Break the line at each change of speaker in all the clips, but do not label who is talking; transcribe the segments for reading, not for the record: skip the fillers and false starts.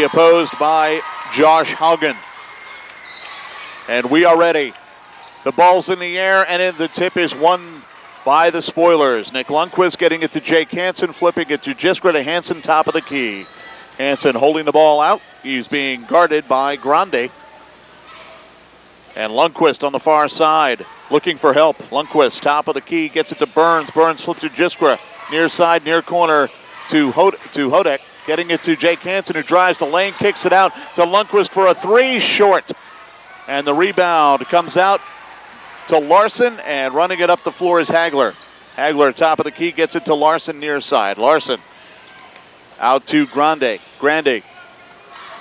Opposed by Josh Haugen. And we are ready. The ball's in the air, and the tip is won by the Spoilers. Nick Lundquist getting it to Jake Hansen, flipping it to Jiskra to Hansen, top of the key. Hansen holding the ball out. He's being guarded by Grande. And Lundquist on the far side, looking for help. Lundquist, top of the key, gets it to Burns. Burns flips to Jiskra, near side, near corner to Hodek. Getting it to Jake Hansen, who drives the lane, kicks it out to Lundquist for a three, short. And the rebound comes out to Larson, and running it up the floor is Hagler. Hagler, top of the key, gets it to Larson, near side. Larson out to Grande. Grande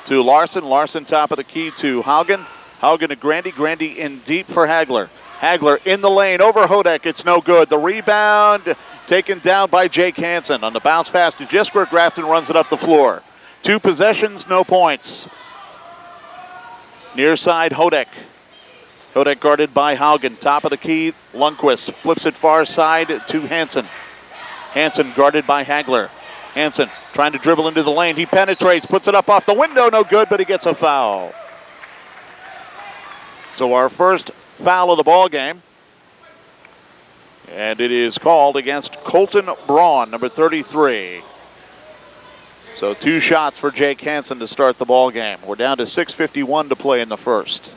to Larson. Larson, top of the key to Haugen. Haugen to Grande. Grande in deep for Hagler. Hagler in the lane over Hodek. It's no good. The rebound taken down by Jake Hansen. On the bounce pass to Jiskra, Grafton runs it up the floor. 2 possessions, no points. Near side, Hodek. Hodek guarded by Haugen. Top of the key, Lundquist. Flips it far side to Hansen. Hansen guarded by Hagler. Hansen trying to dribble into the lane. He penetrates, puts it up off the window. No good, but he gets a foul. So our first foul of the ball game. And it is called against Colton Braun, number 33. So 2 shots for Jake Hansen to start the ball game. We're down to 6:51 to play in the first.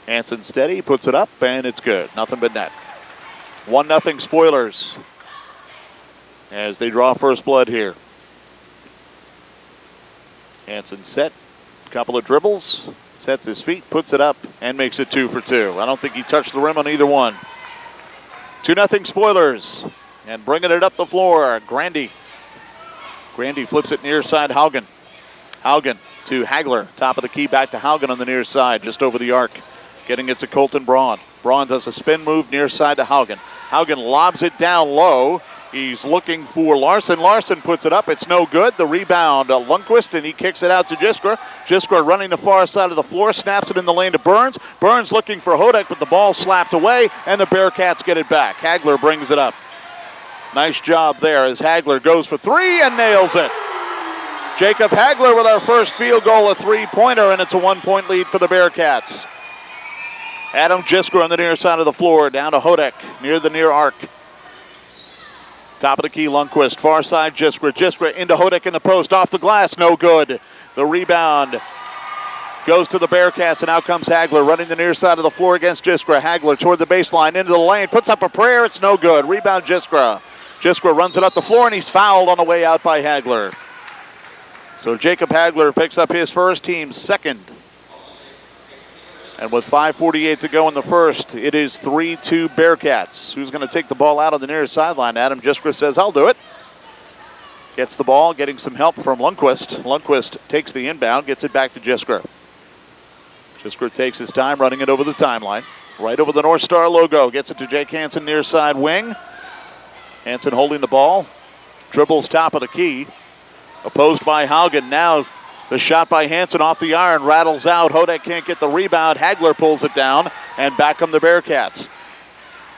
Hansen steady, puts it up, and it's good. Nothing but net. 1-0 Spoilers as they draw first blood here. Hansen set, couple of dribbles, sets his feet, puts it up, and makes it 2 for 2. I don't think he touched the rim on either one. 2-0 Spoilers, and bringing it up the floor, Grande. Grande flips it near side, Haugen. Haugen to Hagler, top of the key, back to Haugen on the near side, just over the arc. Getting it to Colton Braun. Braun does a spin move near side to Haugen. Haugen lobs it down low. He's looking for Larson. Larson puts it up. It's no good. The rebound, Lundquist, and he kicks it out to Jiskra. Jiskra running the far side of the floor, snaps it in the lane to Burns. Burns looking for Hodek, but the ball slapped away, and the Bearcats get it back. Hagler brings it up. Nice job there as Hagler goes for 3 and nails it. Jacob Hagler with our first field goal, a 3-pointer, and it's a 1-point lead for the Bearcats. Adam Jiskra on the near side of the floor, down to Hodek, near the near arc. Top of the key, Lundquist, far side, Jiskra. Jiskra into Hodek in the post, off the glass, no good. The rebound goes to the Bearcats, and out comes Hagler, running the near side of the floor against Jiskra. Hagler toward the baseline, into the lane, puts up a prayer, it's no good. Rebound, Jiskra. Jiskra runs it up the floor, and he's fouled on the way out by Hagler. So Jacob Hagler picks up his first, team's second. And with 5:48 to go in the first, it is 3-2 Bearcats. Who's going to take the ball out on the near sideline? Adam Jiskra says, I'll do it. Gets the ball, getting some help from Lundquist. Lundquist takes the inbound, gets it back to Jiskra. Jiskra takes his time, running it over the timeline. Right over the North Star logo. Gets it to Jake Hansen, near side wing. Hansen holding the ball. Dribbles top of the key. Opposed by Haugen. Now the shot by Hansen off the iron, rattles out. Hodek can't get the rebound. Hagler pulls it down, and back come the Bearcats.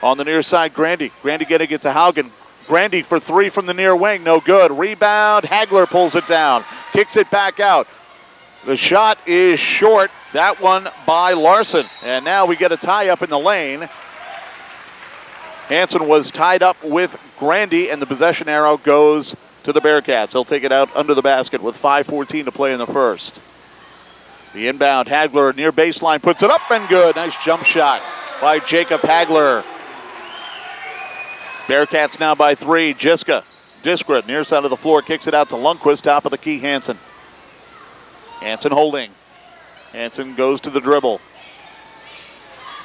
On the near side, Grande. Grande getting it to Haugen. Grande for 3 from the near wing, no good. Rebound, Hagler pulls it down, kicks it back out. The shot is short. That one by Larson. And now we get a tie up in the lane. Hansen was tied up with Grande, and the possession arrow goes to the Bearcats. They'll take it out under the basket with 5:14 to play in the first. The inbound, Hagler near baseline, puts it up and good. Nice jump shot by Jacob Hagler. Bearcats now by 3. Jiskra near side of the floor, kicks it out to Lundquist, top of the key, Hansen. Hansen holding. Hansen goes to the dribble.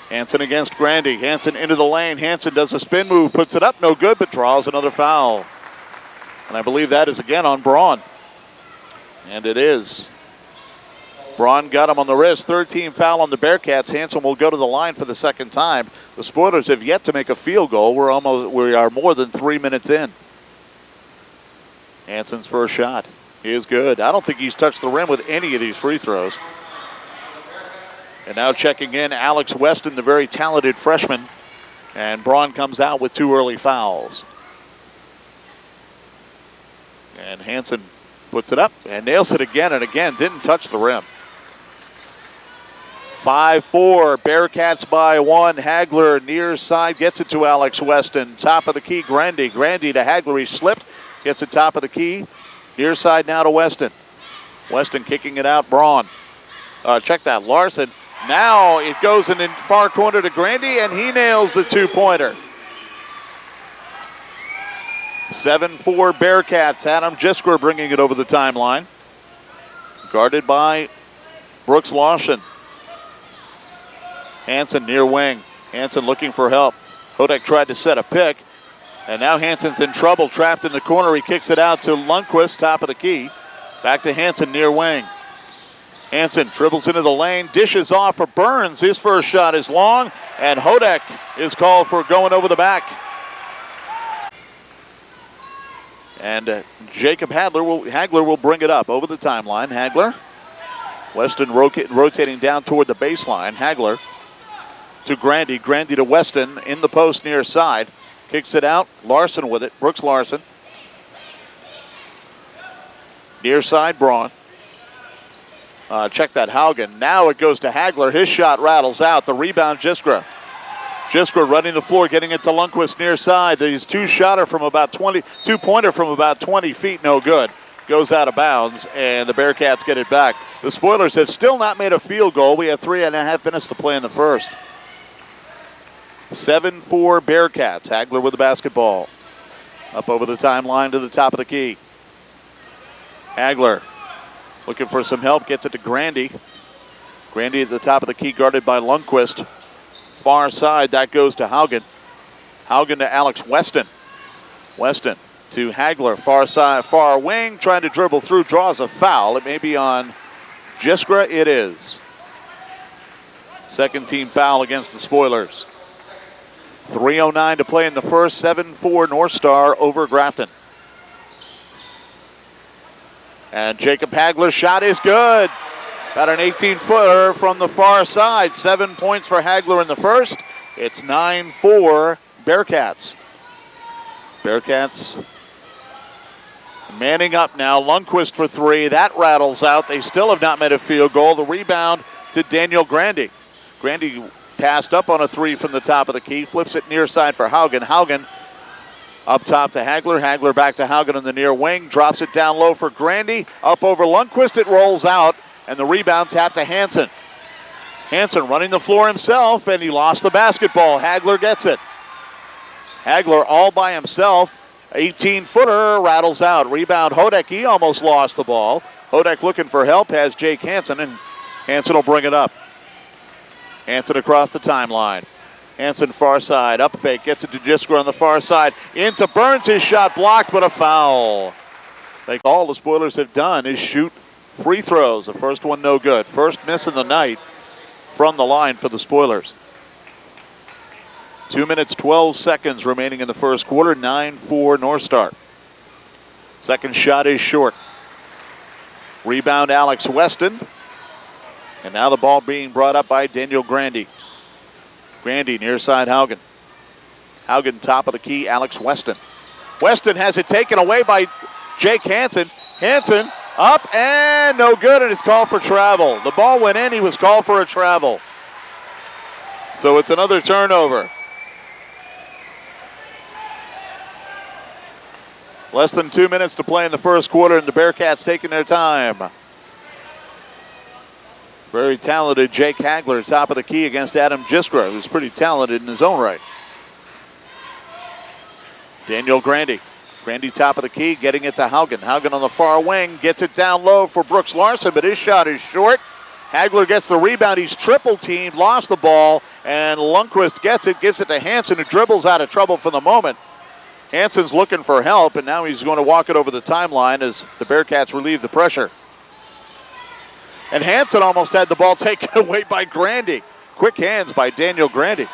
Hansen against Grande. Hansen into the lane. Hansen does a spin move, puts it up, no good, but draws another foul. And I believe that is again on Braun. And it is. Braun got him on the wrist. 13 foul on the Bearcats. Hansen will go to the line for the second time. The Spoilers have yet to make a field goal. We are more than 3 minutes in. Hansen's first shot is good. I don't think he's touched the rim with any of these free throws. And now checking in, Alex Weston, the very talented freshman. And Braun comes out with 2 early fouls. And Hansen Puts it up and nails it again and again. Didn't touch the rim. 5-4. Bearcats by 1. Hagler near side gets it to Alex Weston. Top of the key, Grandy. Grandy to Hagler. He slipped. Gets it top of the key. Near side now to Weston. Weston kicking it out. Braun. Check that. Larson. Now it goes in the far corner to Grandy, and he nails the two-pointer. 7-4 Bearcats. Adam Jiskra bringing it over the timeline. Guarded by Brooks Lawson. Hansen near wing. Hansen looking for help. Hodek tried to set a pick. And now Hansen's in trouble, trapped in the corner. He kicks it out to Lundqvist, top of the key. Back to Hansen near wing. Hansen dribbles into the lane, dishes off for Burns. His first shot is long, and Hodek is called for going over the back. And Jacob Hagler will bring it up over the timeline. Hagler. Weston rotating down toward the baseline. Hagler to Grandy. Grandy to Weston in the post near side. Kicks it out. Larson with it. Brooks Larson. Near side, Braun. Check that, Haugen. Now it goes to Hagler. His shot rattles out. The rebound, Jiskra. Jiskra running the floor, getting it to Lundqvist near side. His two-pointer from about 20 feet, no good. Goes out of bounds, and the Bearcats get it back. The Spoilers have still not made a field goal. We have 3.5 minutes to play in the first. 7-4 Bearcats. Hagler with the basketball. Up over the timeline to the top of the key. Hagler looking for some help. Gets it to Grandy. Grandy at the top of the key, guarded by Lundqvist. Far side, that goes to Haugen. Haugen to Alex Weston. Weston to Hagler. Far side, far wing. Trying to dribble through. Draws a foul. It may be on Jiskra. It is. Second team foul against the Spoilers. 3:09 to play in the first. 7-4 North Star over Grafton. And Jacob Hagler's shot is good. About an 18-footer from the far side. 7 points for Hagler in the first. It's 9-4 Bearcats. Bearcats manning up now. Lundqvist for three. That rattles out. They still have not made a field goal. The rebound to Daniel Grandy. Grandy passed up on a three from the top of the key. Flips it near side for Haugen. Haugen up top to Hagler. Hagler back to Haugen in the near wing. Drops it down low for Grandy. Up over Lundqvist. It rolls out. And the rebound tapped to Hansen. Hansen running the floor himself, and he lost the basketball. Hagler gets it. Hagler all by himself. 18-footer rattles out. Rebound Hodek. He almost lost the ball. Hodek looking for help. Has Jake Hansen, and Hansen will bring it up. Hansen across the timeline. Hansen far side. Up fake. Gets it to Jiskra on the far side. Into Burns. His shot blocked, but a foul. Like all the Spoilers have done is shoot free throws. The first one no good. First miss of the night from the line for the Spoilers. 2 minutes, 12 seconds remaining in the first quarter. 9-4 North Star. Second shot is short. Rebound Alex Weston. And now the ball being brought up by Daniel Grandy. Grandy near side Haugen. Haugen top of the key, Alex Weston. Weston has it taken away by Jake Hansen. Hansen up and no good, and it's called for travel. The ball went in, he was called for a travel. So it's another turnover. Less than 2 minutes to play in the first quarter, and the Bearcats taking their time. Very talented Jake Hagler, top of the key against Adam Jiskra, who's pretty talented in his own right. Daniel Grandy. Grandy top of the key, getting it to Haugen. Haugen on the far wing, gets it down low for Brooks Larson, but his shot is short. Hagler gets the rebound. He's triple teamed, lost the ball, and Lundqvist gets it, gives it to Hansen, who dribbles out of trouble for the moment. Hansen's looking for help, and now he's going to walk it over the timeline as the Bearcats relieve the pressure. And Hansen almost had the ball taken away by Grandy. Quick hands by Daniel Grandy.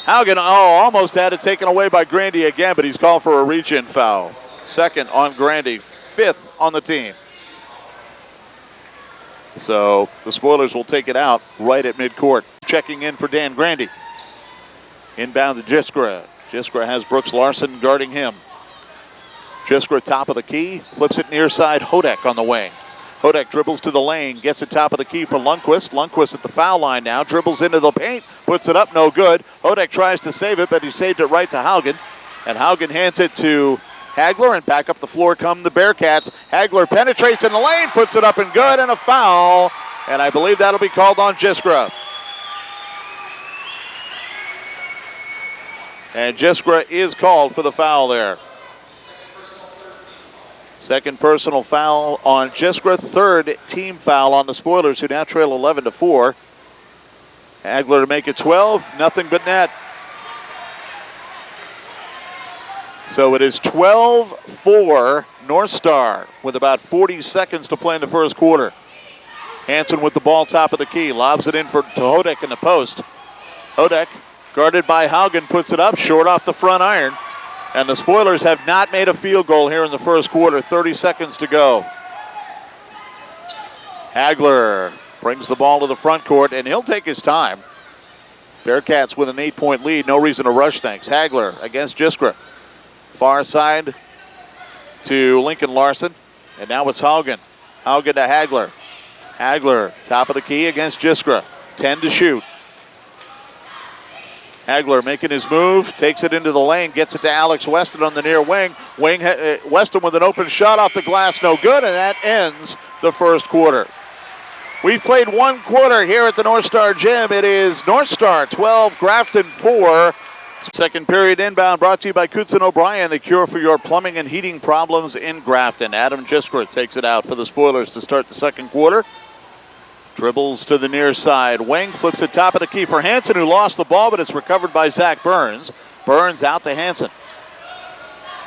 Haugen almost had it taken away by Grandy again, but he's called for a reach-in foul. Second on Grandy, fifth on the team. So the Spoilers will take it out right at midcourt. Checking in for Dan Grandy. Inbound to Jiskra. Jiskra has Brooks Larson guarding him. Jiskra top of the key, flips it near side. Hodek on the wing. Hodek dribbles to the lane, gets it top of the key for Lundqvist. Lundqvist at the foul line now, dribbles into the paint, puts it up, no good. Hodek tries to save it, but he saved it right to Haugen. And Haugen hands it to Hagler, and back up the floor come the Bearcats. Hagler penetrates in the lane, puts it up and good, and a foul. And I believe that'll be called on Jiskra. And Jiskra is called for the foul there. Second personal foul on Jiskra. Third team foul on the Spoilers, who now trail 11-4. Hagler to make it 12, nothing but net. So it is 12-4 North Star with about 40 seconds to play in the first quarter. Hansen with the ball top of the key, lobs it in to Hodek in the post. Hodek, guarded by Haugen, puts it up short off the front iron. And the Spoilers have not made a field goal here in the first quarter. 30 seconds to go. Hagler brings the ball to the front court, and he'll take his time. Bearcats with an 8-point lead. No reason to rush things. Hagler against Jiskra. Far side to Lincoln Larson. And now it's Haugen. Haugen to Hagler. Hagler, top of the key against Jiskra. 10 to shoot. Hagler making his move, takes it into the lane, gets it to Alex Weston on the near wing. Weston with an open shot off the glass, no good, and that ends the first quarter. We've played one quarter here at the North Star Gym. It is North Star 12, Grafton 4. Second period inbound brought to you by Coutson O'Brien, the cure for your plumbing and heating problems in Grafton. Adam Jiskra takes it out for the Spoilers to start the second quarter. Dribbles to the near side. Wing flips it top of the key for Hansen, who lost the ball, but it's recovered by Zach Burns. Burns out to Hansen.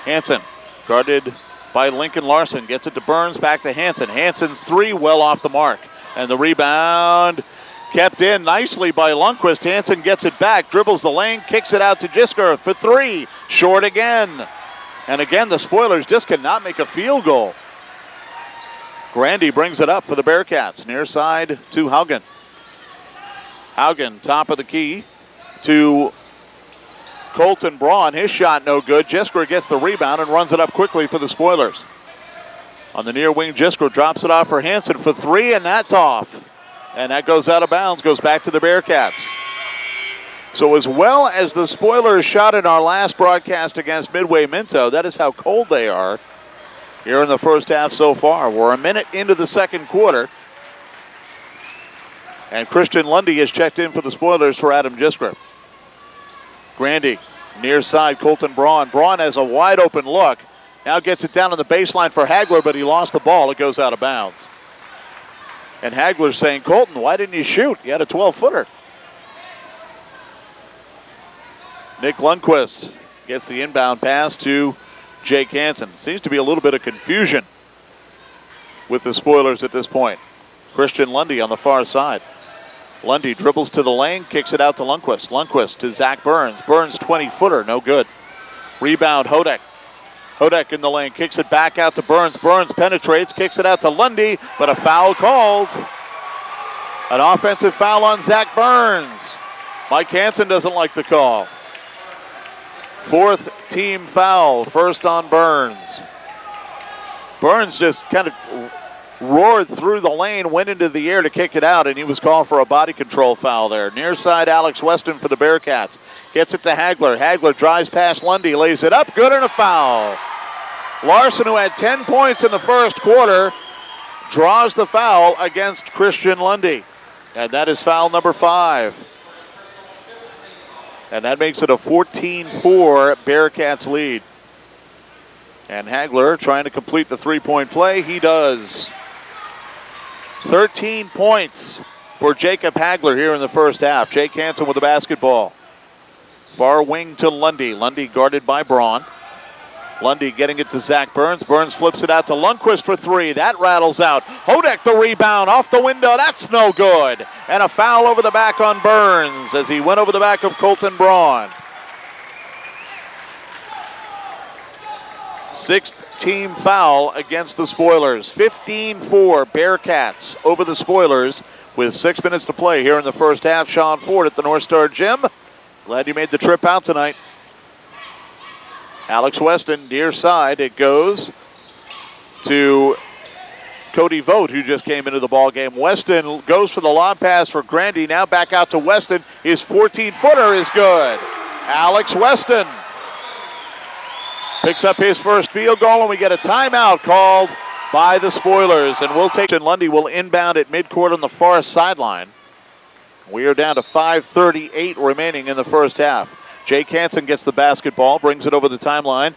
Hansen guarded by Lincoln Larson. Gets it to Burns, back to Hansen. Hansen's three well off the mark. And the rebound kept in nicely by Lundqvist. Hansen gets it back, dribbles the lane, kicks it out to Jiskra for three. Short again. And again, the Spoilers just cannot make a field goal. Grandy brings it up for the Bearcats. Near side to Haugen. Haugen, top of the key to Colton Braun. His shot no good. Jiskra gets the rebound and runs it up quickly for the Spoilers. On the near wing, Jiskra drops it off for Hansen for three, and that's off. And that goes out of bounds, goes back to the Bearcats. So as well as the Spoilers shot in our last broadcast against Midway Minto, that is how cold they are here in the first half so far. We're a minute into the second quarter. And Christian Lundy has checked in for the Spoilers for Adam Jiskra. Grandy, near side, Colton Braun. Braun has a wide open look. Now gets it down on the baseline for Hagler, but he lost the ball. It goes out of bounds. And Hagler's saying, Colton, why didn't you shoot? You had a 12-footer. Nick Lundqvist gets the inbound pass to Jake Hansen. Seems to be a little bit of confusion with the Spoilers at this point. Christian Lundy on the far side. Lundy dribbles to the lane, kicks it out to Lundqvist. Lundqvist to Zach Burns. Burns 20-footer, no good. Rebound, Hodek. Hodek in the lane, kicks it back out to Burns. Burns penetrates, kicks it out to Lundy, but a foul called. An offensive foul on Zach Burns. Mike Hansen doesn't like the call. Fourth team foul, first on Burns. Burns just kind of roared through the lane, went into the air to kick it out, and he was called for a body control foul there. Near side, Alex Weston for the Bearcats. Gets it to Hagler. Hagler drives past Lundy, lays it up, good, and a foul. Larson, who had 10 points in the first quarter, draws the foul against Christian Lundy. And that is foul number 5. And that makes it a 14-4 Bearcats lead. And Hagler trying to complete the three-point play. He does. 13 points for Jacob Hagler here in the first half. Jake Hansen with the basketball. Far wing to Lundy. Lundy guarded by Braun. Lundy getting it to Zach Burns. Burns flips it out to Lundqvist for three. That rattles out. Hodek the rebound off the window. That's no good. And a foul over the back on Burns as he went over the back of Colton Braun. Sixth team foul against the Spoilers. 15-4 Bearcats over the Spoilers with 6 minutes to play here in the first half. Sean Ford at the North Star Gym. Glad you made the trip out tonight. Alex Weston, near side. It goes to Cody Vogt, who just came into the ball game. Weston goes for the lob pass for Grandy. Now back out to Weston. His 14-footer is good. Alex Weston picks up his first field goal, and we get a timeout called by the Spoilers. And we'll take Lundy will inbound at midcourt on the far sideline. We are down to 5:38 remaining in the first half. Jake Hansen gets the basketball, brings it over the timeline.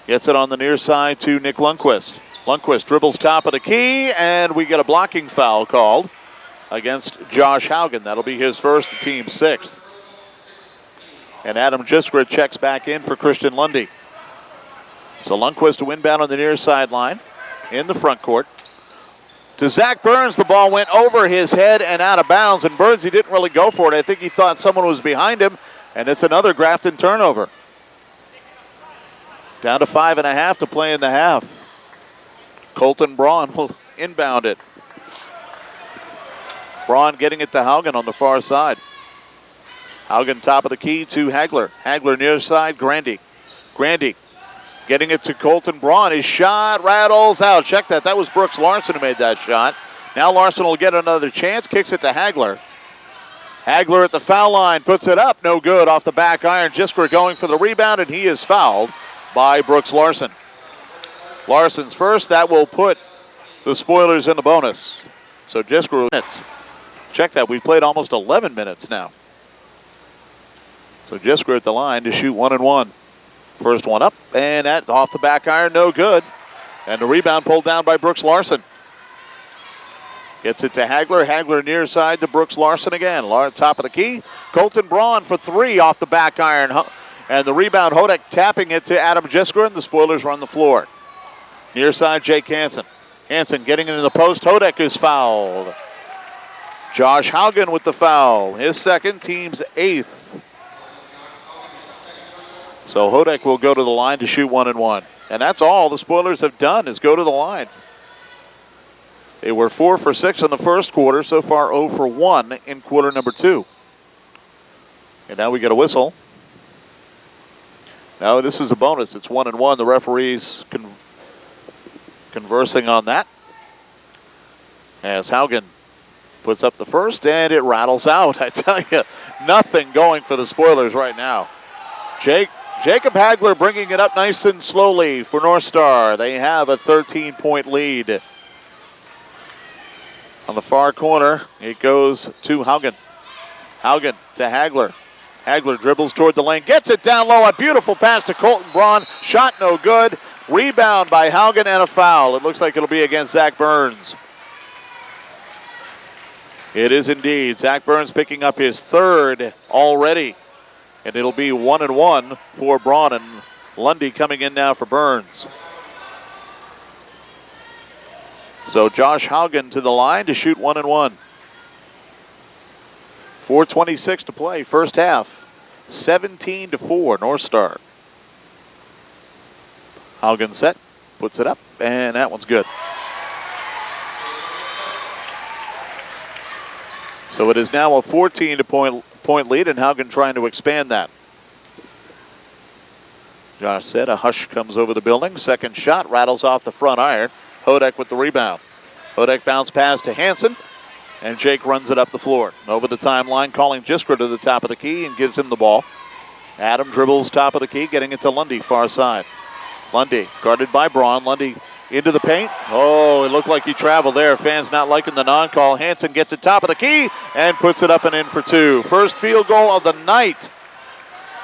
Gets it on the near side to Nick Lundquist. Lundquist dribbles top of the key, and we get a blocking foul called against Josh Haugen. That'll be his first, the team's sixth. And Adam Jiskra checks back in for Christian Lundy. So Lundquist to inbound on the near sideline in the front court. To Zach Burns, the ball went over his head and out of bounds. And Burns, he didn't really go for it. I think he thought someone was behind him, and it's another Grafton turnover. Down to 5.5 to play in the half. Colton Braun will inbound it. Braun getting it to Haugen on the far side. Haugen top of the key to Hagler. Hagler near side, Grandy. Grandy getting it to Colton Braun. His shot rattles out. Check that. That was Brooks Larson who made that shot. Now Larson will get another chance. Kicks it to Hagler. Hagler at the foul line. Puts it up. No good. Off the back iron. Jiskra going for the rebound, and he is fouled by Brooks Larson. Larson's first. That will put the Spoilers in the bonus. So Jiskra minutes. Check that. We've played almost 11 minutes now. So Jiskra at the line to shoot 1 and 1. First one up, and that's off the back iron, no good. And the rebound pulled down by Brooks Larson. Gets it to Hagler. Hagler near side to Brooks Larson again. Top of the key. Colton Braun for three off the back iron. And the rebound, Hodek tapping it to Adam Jiskra, and the Spoilers run the floor. Near side, Jake Hansen. Hansen getting into the post. Hodek is fouled. Josh Haugen with the foul. His second, team's eighth. So Hodek will go to the line to shoot 1 and 1. And that's all the Spoilers have done is go to the line. They were 4 for 6 in the first quarter. So far 0 for 1 in quarter number 2. And now we get a whistle. Now this is a bonus. It's 1 and 1. The referees conversing on that. As Haugen puts up the first, and it rattles out. I tell you, nothing going for the Spoilers right now. Jacob Hagler bringing it up nice and slowly for North Star. They have a 13-point lead. On the far corner, it goes to Haugen. Haugen to Hagler. Hagler dribbles toward the lane, gets it down low. A beautiful pass to Colton Braun. Shot no good. Rebound by Haugen and a foul. It looks like it'll be against Zach Burns. It is indeed. Zach Burns picking up his third already. And it'll be 1 and 1 for Braun, and Lundy coming in now for Burns. So Josh Haugen to the line to shoot 1 and 1. 4:26 to play, first half. 17-4, North Star. Haugen set, puts it up, and that one's good. So it is now a 14-point lead, and Haugen trying to expand that. Josh said a hush comes over the building. Second shot rattles off the front iron. Hodek with the rebound. Hodek bounce pass to Hansen, and Jake runs it up the floor. Over the timeline, calling Jiskra to the top of the key and gives him the ball. Adam dribbles top of the key, getting it to Lundy, far side. Lundy guarded by Braun. Lundy into the paint. Oh, it looked like he traveled there. Fans not liking the non-call. Hansen gets it top of the key and puts it up and in for two. First field goal of the night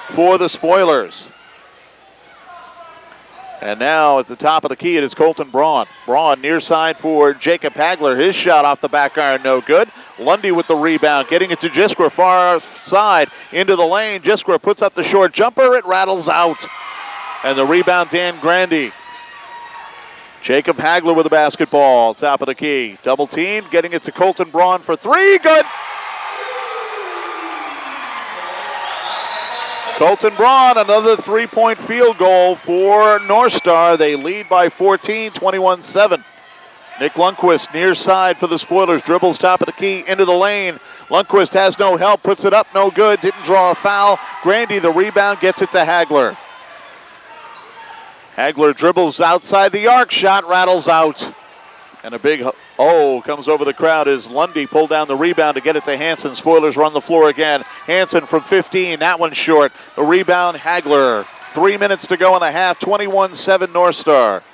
for the Spoilers. And now at the top of the key, it is Colton Braun. Braun near side for Jacob Hagler. His shot off the back iron, no good. Lundy with the rebound, getting it to Jiskra, far side into the lane. Jiskra puts up the short jumper. It rattles out. And the rebound, Dan Grandy. Jacob Hagler with the basketball, top of the key. Double team, getting it to Colton Braun for three. Good. Colton Braun, another three-point field goal for North Star. They lead by 14, 21-7. Nick Lundquist near side for the Spoilers. Dribbles top of the key into the lane. Lundquist has no help, puts it up, no good. Didn't draw a foul. Grandy, the rebound, gets it to Hagler. Hagler dribbles outside the arc. Shot rattles out. And a big comes over the crowd as Lundy pulled down the rebound to get it to Hansen. Spoilers run the floor again. Hansen from 15. That one's short. The rebound, Hagler. 3 minutes to go in the half. 21-7 North Star.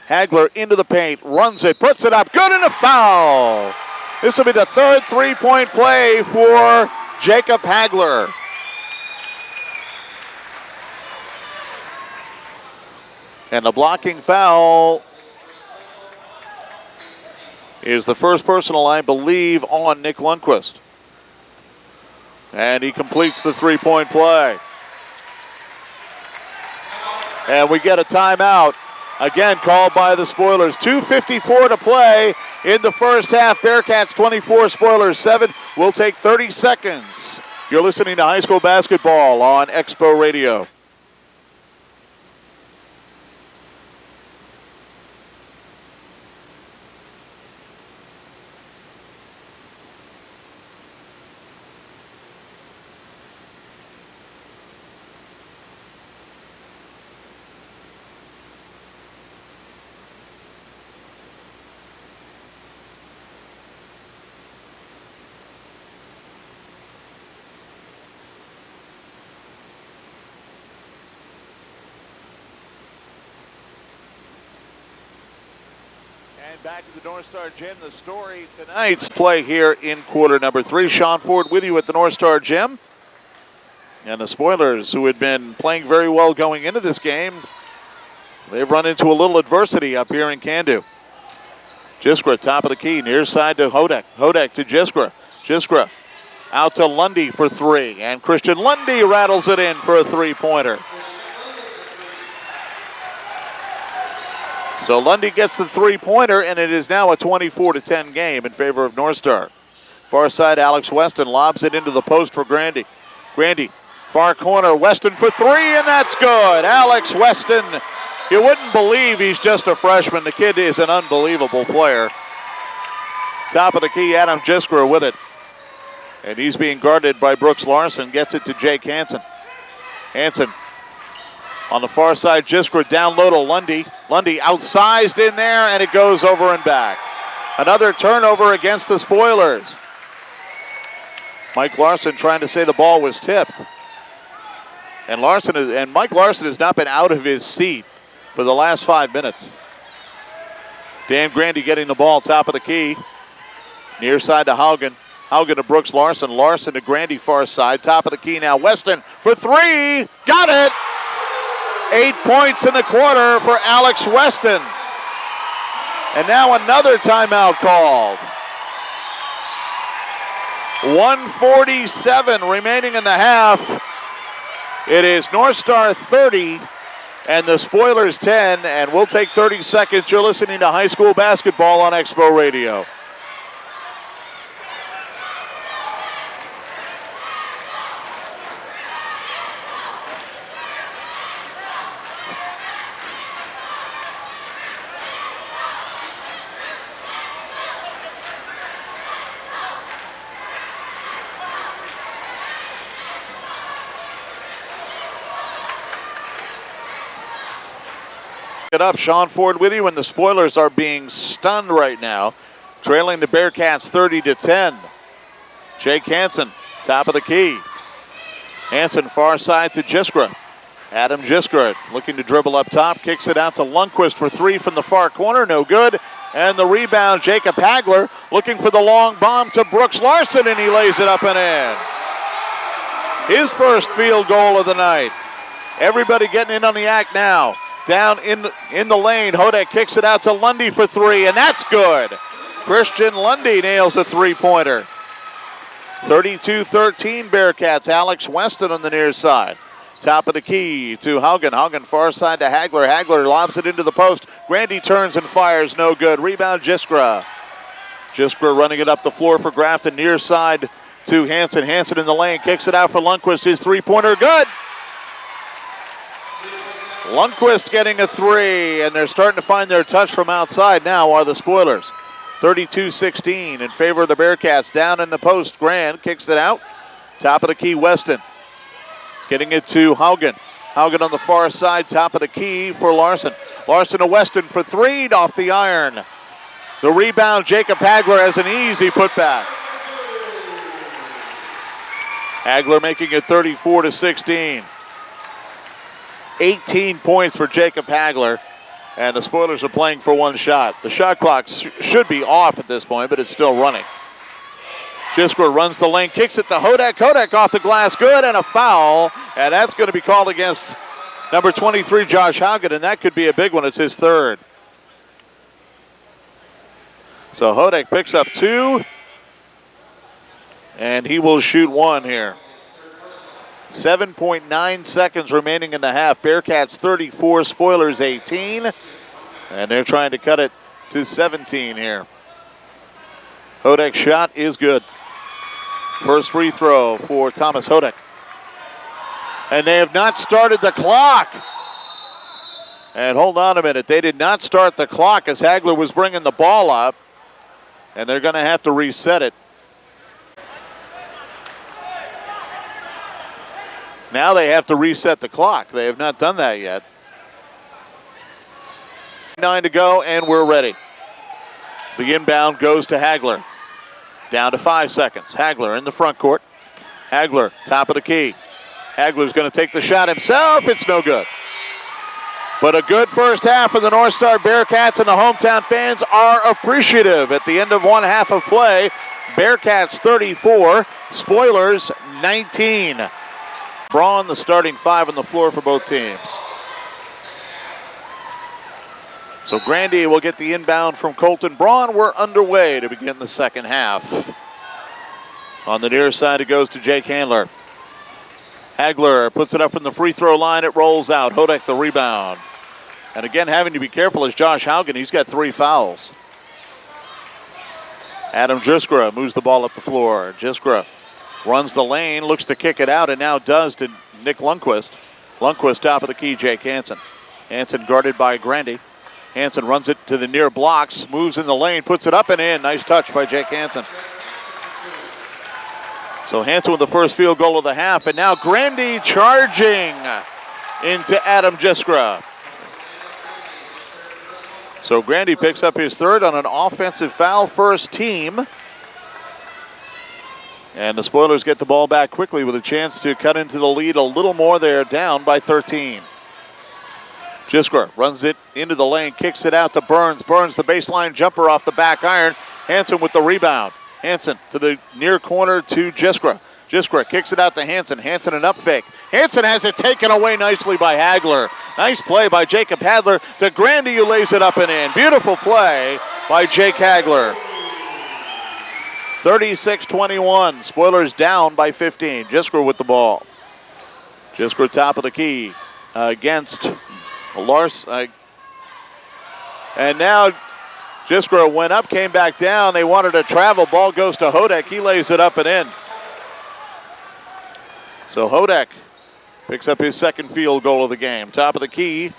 Hagler into the paint. Runs it. Puts it up. Good, and a foul. This will be the third three-point play for Jacob Hagler. And the blocking foul is the first personal, I believe, on Nick Lundquist. And he completes the three-point play. And we get a timeout, again called by the Spoilers. 2:54 to play in the first half. Bearcats 24, Spoilers 7. We'll take 30 seconds. You're listening to high school basketball on Expo Radio. Back to the North Star Gym. The story tonight's play here in quarter number 3. Sean Ford with you at the North Star Gym. And the Spoilers, who had been playing very well going into this game, they've run into a little adversity up here in Candu. Jiskra, top of the key, near side to Hodek. Hodek to Jiskra. Jiskra out to Lundy for 3. And Christian Lundy rattles it in for a three-pointer. So Lundy gets the three-pointer, and it is now a 24-10 game in favor of North Star. Far side, Alex Weston lobs it into the post for Grandy. Grandy, far corner, Weston for 3, and that's good. Alex Weston, you wouldn't believe he's just a freshman. The kid is an unbelievable player. Top of the key, Adam Jiskra with it. And he's being guarded by Brooks Larson. Gets it to Jake Hansen. Hansen on the far side, Jiskra down low to Lundy. Lundy outsized in there, and it goes over and back. Another turnover against the Spoilers. Mike Larson trying to say the ball was tipped. And Mike Larson has not been out of his seat for the last 5 minutes. Dan Grandy getting the ball, top of the key. Near side to Haugen. Haugen to Brooks Larson. Larson to Grandy, far side. Top of the key now. Weston for 3. Got it! 8 points in the quarter for Alex Weston. And now another timeout called. 1:47 remaining in the half. It is North Star 30 and the Spoilers 10. And we'll take 30 seconds. You're listening to high school basketball on Expo Radio. It up, Sean Ford with you, and the Spoilers are being stunned right now, trailing the Bearcats 30-10. Jake Hansen, top of the key. Hansen far side to Jiskra. Adam Jiskra looking to dribble up top, kicks it out to Lundquist for 3 from the far corner, no good. And the rebound, Jacob Hagler looking for the long bomb to Brooks Larson, and he lays it up and in. His first field goal of the night. Everybody getting in on the act now. Down in the lane, Hodek kicks it out to Lundy for 3, and that's good. Christian Lundy nails a three-pointer. 32-13 Bearcats. Alex Weston on the near side. Top of the key to Haugen. Haugen far side to Hagler. Hagler lobs it into the post. Grandy turns and fires, no good. Rebound, Jiskra. Jiskra running it up the floor for Grafton. Near side to Hansen. Hansen in the lane, kicks it out for Lundquist. His three-pointer, good. Lundquist getting a 3, and they're starting to find their touch from outside now are the Spoilers. 32-16 in favor of the Bearcats. Down in the post, Grand kicks it out. Top of the key, Weston. Getting it to Haugen. Haugen on the far side, top of the key for Larson. Larson to Weston for three, off the iron. The rebound, Jacob Hagler has an easy putback. Hagler making it 34-16. 18 points for Jacob Hagler, and the Spoilers are playing for one shot. The shot clock should be off at this point, but it's still running. Jiskra runs the lane, kicks it to Hodak. Hodak off the glass, good, and a foul. And that's going to be called against number 23, Josh Haugen, and that could be a big one. It's his third. So Hodak picks up two, and he will shoot one here. 7.9 seconds remaining in the half. Bearcats 34, Spoilers 18, and they're trying to cut it to 17 here. Hodak's shot is good. First free throw for Thomas Hodak. And they have not started the clock. And hold on a minute. They did not start the clock as Hagler was bringing the ball up. And they're going to have to reset it. Now they have to reset the clock. They have not done that yet. 9 to go, and we're ready. The inbound goes to Hagler. Down to 5 seconds. Hagler in the front court. Hagler, top of the key. Hagler's going to take the shot himself. It's no good. But a good first half for the North Star Bearcats, and the hometown fans are appreciative. At the end of one half of play, Bearcats 34, Spoilers 19. Braun, the starting five on the floor for both teams. So Grandy will get the inbound from Colton Braun. We're underway to begin the second half. On the near side, it goes to Jake Handler. Hagler puts it up from the free throw line. It rolls out. Hodak the rebound. And again, having to be careful is Josh Haugen. He's got 3 fouls. Adam Jiskra moves the ball up the floor. Jiskra runs the lane, looks to kick it out, and now does to Nick Lundquist. Lundquist top of the key, Jake Hansen. Hansen guarded by Grandy. Hansen runs it to the near blocks, moves in the lane, puts it up and in. Nice touch by Jake Hansen. So Hansen with the first field goal of the half, and now Grandy charging into Adam Jiskra. So Grandy picks up his third on an offensive foul, first team. And the Spoilers get the ball back quickly with a chance to cut into the lead a little more. They're down by 13. Jiskra runs it into the lane, kicks it out to Burns. Burns, the baseline jumper off the back iron. Hansen with the rebound. Hansen to the near corner to Jiskra. Jiskra kicks it out to Hansen. Hansen an up fake. Hansen has it taken away nicely by Hagler. Nice play by Jacob Hagler to Grandy, who lays it up and in. Beautiful play by Jake Hagler. 36-21. Spoilers down by 15. Jiskra with the ball. Jiskra top of the key against Larson. And now Jiskra went up, came back down. They wanted to travel. Ball goes to Hodak. He lays it up and in. So Hodak picks up his second field goal of the game. Top of the key.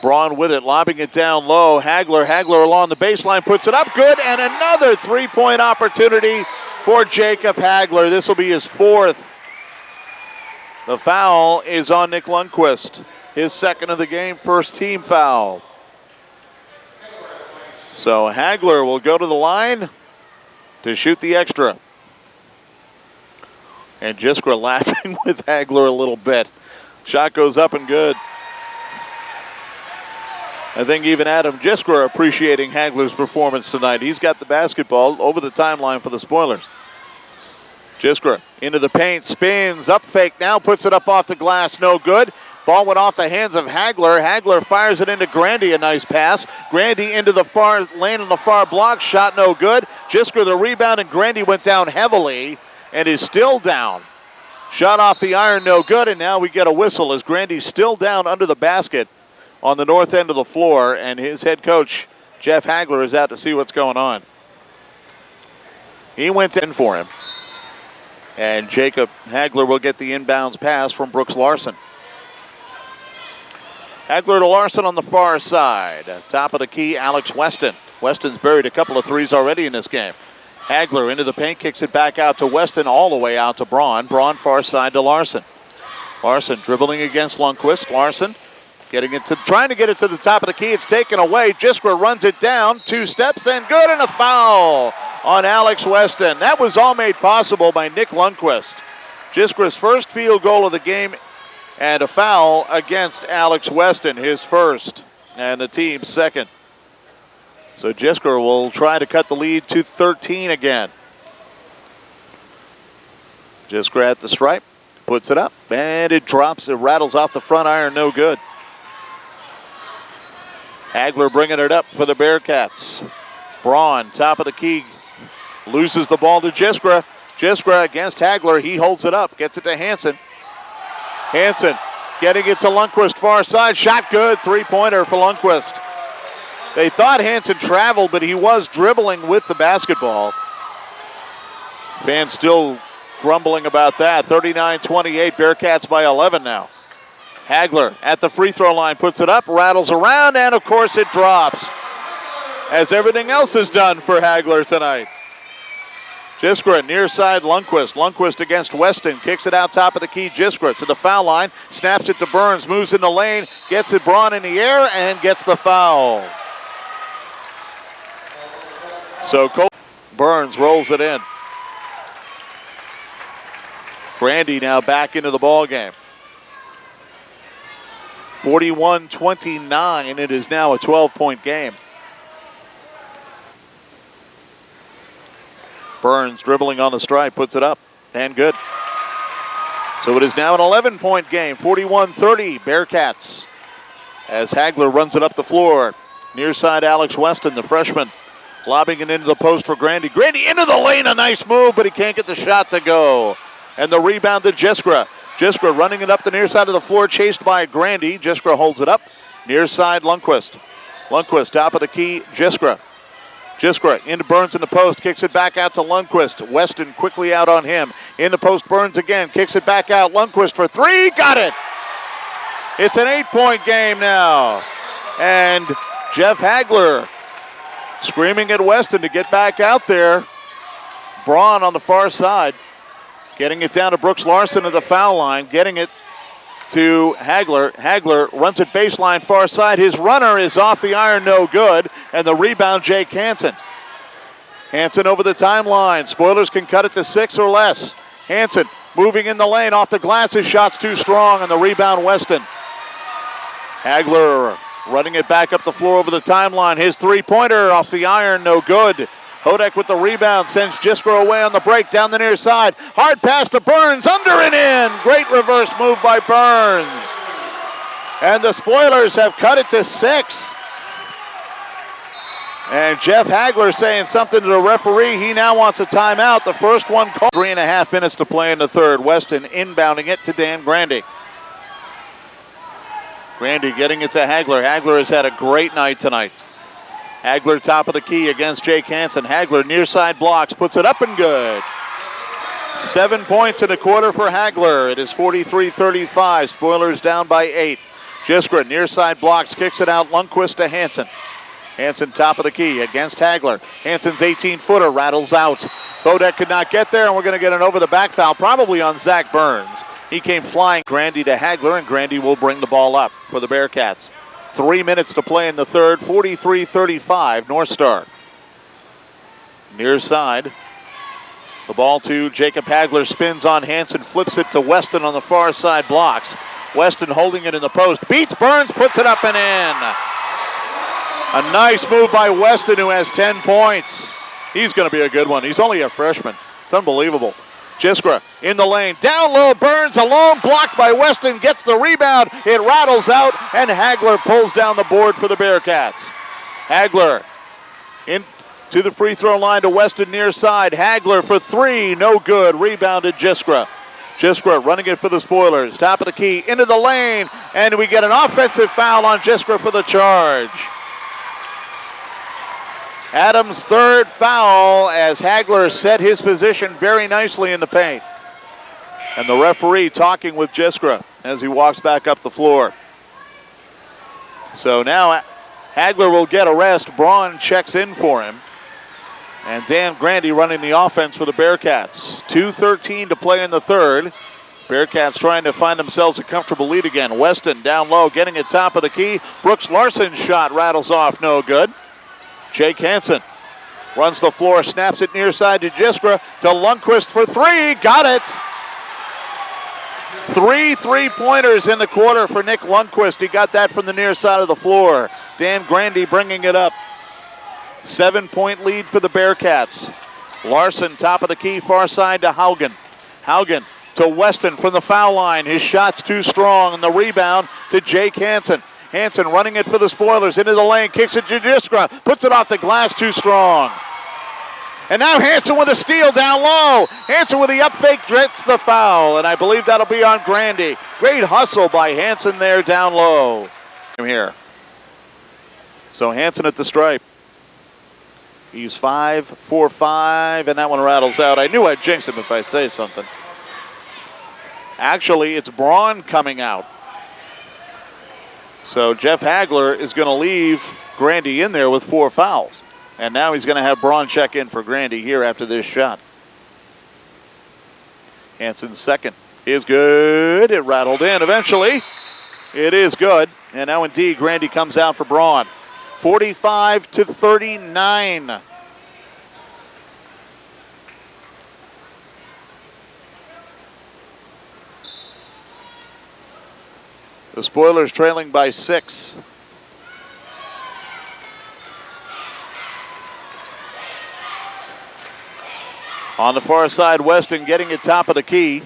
Braun with it, lobbing it down low. Hagler along the baseline, puts it up, good, and another three-point opportunity for Jacob Hagler. This will be his fourth. The foul is on Nick Lundquist. His second of the game, first team foul. So Hagler will go to the line to shoot the extra. And Jiskra laughing with Hagler a little bit. Shot goes up and good. I think even Adam Jiskra appreciating Hagler's performance tonight. He's got the basketball over the timeline for the Spoilers. Jiskra into the paint, spins, up fake, now puts it up off the glass, no good. Ball went off the hands of Hagler. Hagler fires it into Grandy, a nice pass. Grandy into the far lane on the far block, shot no good. Jiskra the rebound, and Grandy went down heavily and is still down. Shot off the iron, no good, and now we get a whistle as Grandy's still down under the basket on the north end of the floor, and his head coach, Jeff Hagler, is out to see what's going on. He went in for him. And Jacob Hagler will get the inbounds pass from Brooks Larson. Hagler to Larson on the far side. Top of the key, Alex Weston. Weston's buried a couple of threes already in this game. Hagler into the paint, kicks it back out to Weston, all the way out to Braun. Braun far side to Larson. Larson dribbling against Lundqvist. Larson trying to get it to the top of the key. It's taken away. Jiskra runs it down. 2 steps and good, and a foul on Alex Weston. That was all made possible by Nick Lundqvist. Jiskra's first field goal of the game and a foul against Alex Weston, his first, and the team's second. So Jiskra will try to cut the lead to 13 again. Jiskra at the stripe, puts it up, and it drops. It rattles off the front iron, no good. Hagler bringing it up for the Bearcats. Braun, top of the key, loses the ball to Jiskra. Jiskra against Hagler. He holds it up, gets it to Hansen. Hansen getting it to Lundqvist, far side. Shot good, 3-pointer for Lundqvist. They thought Hansen traveled, but he was dribbling with the basketball. Fans still grumbling about that. 39-28, Bearcats by 11 now. Hagler at the free throw line, puts it up, rattles around, and of course it drops. As everything else is done for Hagler tonight. Jiskra near side Lundqvist. Lundqvist against Weston. Kicks it out top of the key. Jiskra to the foul line. Snaps it to Burns. Moves in the lane. Gets it Braun in the air and gets the foul. So Burns rolls it in. Grandy now back into the ball game. 41-29. It is now a 12-point game. Burns dribbling on the stripe, puts it up, and good. So it is now an 11-point game, 41-30, Bearcats. As Hagler runs it up the floor. Near side Alex Weston, the freshman, lobbing it into the post for Grandy. Grandy into the lane, a nice move, but he can't get the shot to go. And the rebound to Jiskra. Jiskra running it up the near side of the floor, chased by Grandy. Jiskra holds it up. Near side Lundqvist. Lundqvist, top of the key, Jiskra. Jiskra into Burns in the post, kicks it back out to Lundqvist. Weston quickly out on him. In the post, Burns again, kicks it back out. Lundqvist for 3, got it! It's an 8-point game now. And Jeff Hagler screaming at Weston to get back out there. Braun on the far side, getting it down to Brooks Larson at the foul line, getting it to Hagler. Hagler runs it baseline far side. His runner is off the iron, no good. And the rebound, Jake Hansen. Hansen over the timeline. Spoilers can cut it to 6 or less. Hansen moving in the lane off the glass. His shot's too strong, and the rebound, Weston. Hagler running it back up the floor over the timeline. His 3-pointer off the iron, no good. Hodek with the rebound, sends Jiskra away on the break down the near side. Hard pass to Burns, under and in. Great reverse move by Burns. And the Spoilers have cut it to 6. And Jeff Hagler saying something to the referee. He now wants a timeout. The first one called. 3.5 minutes to play in the third. Weston inbounding it to Dan Grandy. Grandy getting it to Hagler. Hagler has had a great night tonight. Hagler top of the key against Jake Hansen. Hagler near side blocks, puts it up and good. 7 points in a quarter for Hagler. It is 43-35. Spoilers down by 8. Jiskra near side blocks, kicks it out. Lundqvist to Hansen. Hansen top of the key against Hagler. Hansen's 18-footer rattles out. Bodek could not get there, and we're going to get an over the back foul, probably on Zach Burns. He came flying. Grandy to Hagler, and Grandy will bring the ball up for the Bearcats. 3 minutes to play in the third, 43-35, North Star. Near side. The ball to Jacob Hagler, spins on Hansen, flips it to Weston on the far side, blocks. Weston holding it in the post, beats Burns, puts it up and in. A nice move by Weston, who has 10 points. He's going to be a good one. He's only a freshman. It's unbelievable. Jiskra in the lane, down low, Burns alone, blocked by Weston, gets the rebound, it rattles out, and Hagler pulls down the board for the Bearcats. Hagler in to the free throw line to Weston near side. Hagler for 3, no good, rebounded Jiskra. Jiskra running it for the Spoilers, top of the key, into the lane, and we get an offensive foul on Jiskra for the charge. Adams' third foul as Hagler set his position very nicely in the paint. And the referee talking with Jiskra as he walks back up the floor. So now Hagler will get a rest. Braun checks in for him. And Dan Grandy running the offense for the Bearcats. 2:13 to play in the third. Bearcats trying to find themselves a comfortable lead again. Weston down low, getting it top of the key. Brooks Larson's shot rattles off, no good. Jake Hansen runs the floor, snaps it near side to Jiskra, to Lundqvist for three, got it. 3 3-pointers in the quarter for Nick Lundqvist. He got that from the near side of the floor. Dan Grandy bringing it up. 7-point lead for the Bearcats. Larson, top of the key, far side to Haugen. Haugen to Weston from the foul line. His shot's too strong, and the rebound to Jake Hansen. Hansen running it for the Spoilers, into the lane, kicks it to Jiskra, puts it off the glass, too strong. And now Hansen with a steal down low. Hansen with the up fake gets the foul, and I believe that'll be on Grandy. Great hustle by Hansen there down low. Here. So Hansen at the stripe. He's 5 for 5, and that one rattles out. I knew I'd jinx him if I'd say something. Actually, it's Braun coming out. So Jeff Hagler is going to leave Grandy in there with 4 fouls. And now he's going to have Braun check in for Grandy here after this shot. Hansen's second is good. It rattled in eventually. It is good. And now indeed Grandy comes out for Braun. 45-39. The Spoilers trailing by 6. On the far side, Weston getting it top of the key.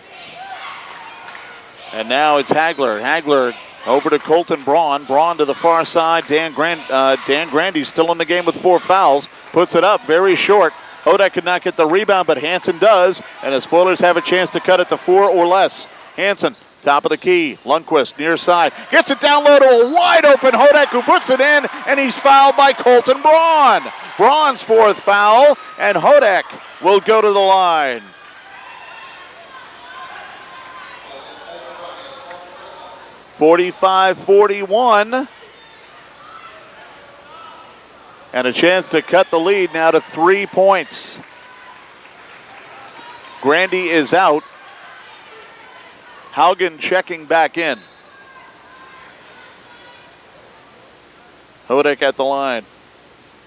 And now it's Hagler. Hagler over to Colton Braun. Braun to the far side. Dan Grandy still in the game with 4 fouls. Puts it up very short. Hodak could not get the rebound, but Hansen does. And the Spoilers have a chance to cut it to 4 or less. Hansen, top of the key. Lundqvist near side. Gets it down low to a wide open Hodak, who puts it in. And he's fouled by Colton Braun. Braun's 4th foul. And Hodak will go to the line. (45-41). And a chance to cut the lead now to 3 points. Grandy is out. Haugen checking back in. Hodak at the line.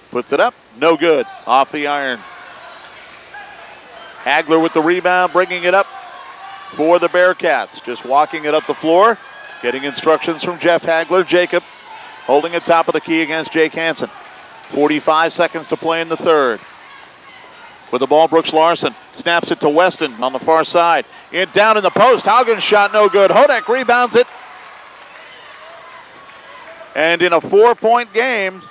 Puts it up. No good. Off the iron. Hagler with the rebound, bringing it up for the Bearcats. Just walking it up the floor. Getting instructions from Jeff Hagler. Jacob holding it top of the key against Jake Hansen. 45 seconds to play in the third. With the ball, Brooks Larson snaps it to Weston on the far side. Down in the post. Haugen's shot no good. Hodak rebounds it. And in a 4-point game,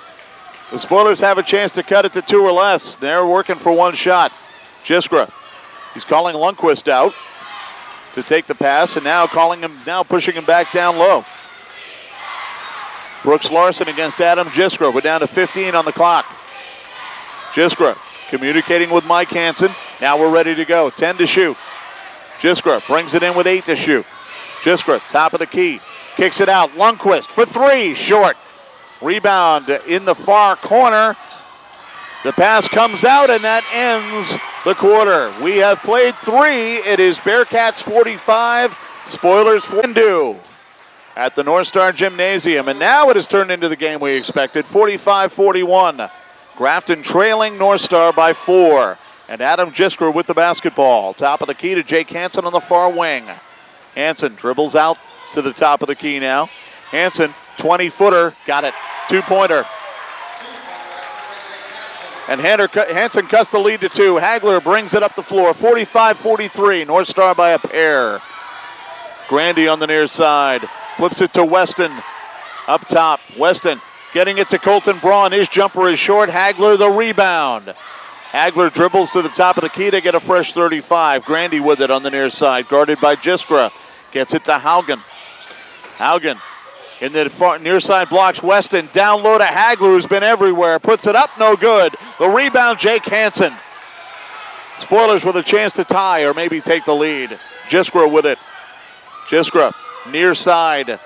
the Spoilers have a chance to cut it to 2 or less. They're working for 1 shot. Jiskra. He's calling Lundqvist out to take the pass, and now pushing him back down low. Brooks Larson against Adam Jiskra. We're down to 15 on the clock. Jiskra communicating with Mike Hansen. Now we're ready to go. 10 to shoot. Jiskra brings it in with 8 to shoot. Jiskra, top of the key. Kicks it out. Lundqvist for 3. Short. Rebound in the far corner. The pass comes out, and that ends the quarter. We have played 3. It is Bearcats 45, Spoilers 4 at the North Star Gymnasium. And now it has turned into the game we expected, 45-41. Grafton trailing North Star by 4. And Adam Jiskra with the basketball. Top of the key to Jake Hansen on the far wing. Hansen dribbles out to the top of the key now. Hansen, 20-footer, got it. 2-pointer. And Hansen cuts the lead to 2. Hagler brings it up the floor. 45-43. North Star by a pair. Grandy on the near side. Flips it to Weston. Up top. Weston getting it to Colton Braun. His jumper is short. Hagler the rebound. Hagler dribbles to the top of the key to get a fresh 35. Grandy with it on the near side. Guarded by Jiskra. Gets it to Haugen. Haugen in the far near side blocks Weston. Down low to Hagler, who's been everywhere. Puts it up, no good. The rebound, Jake Hansen. Spoilers with a chance to tie or maybe take the lead. Jiskra with it. Jiskra, near side.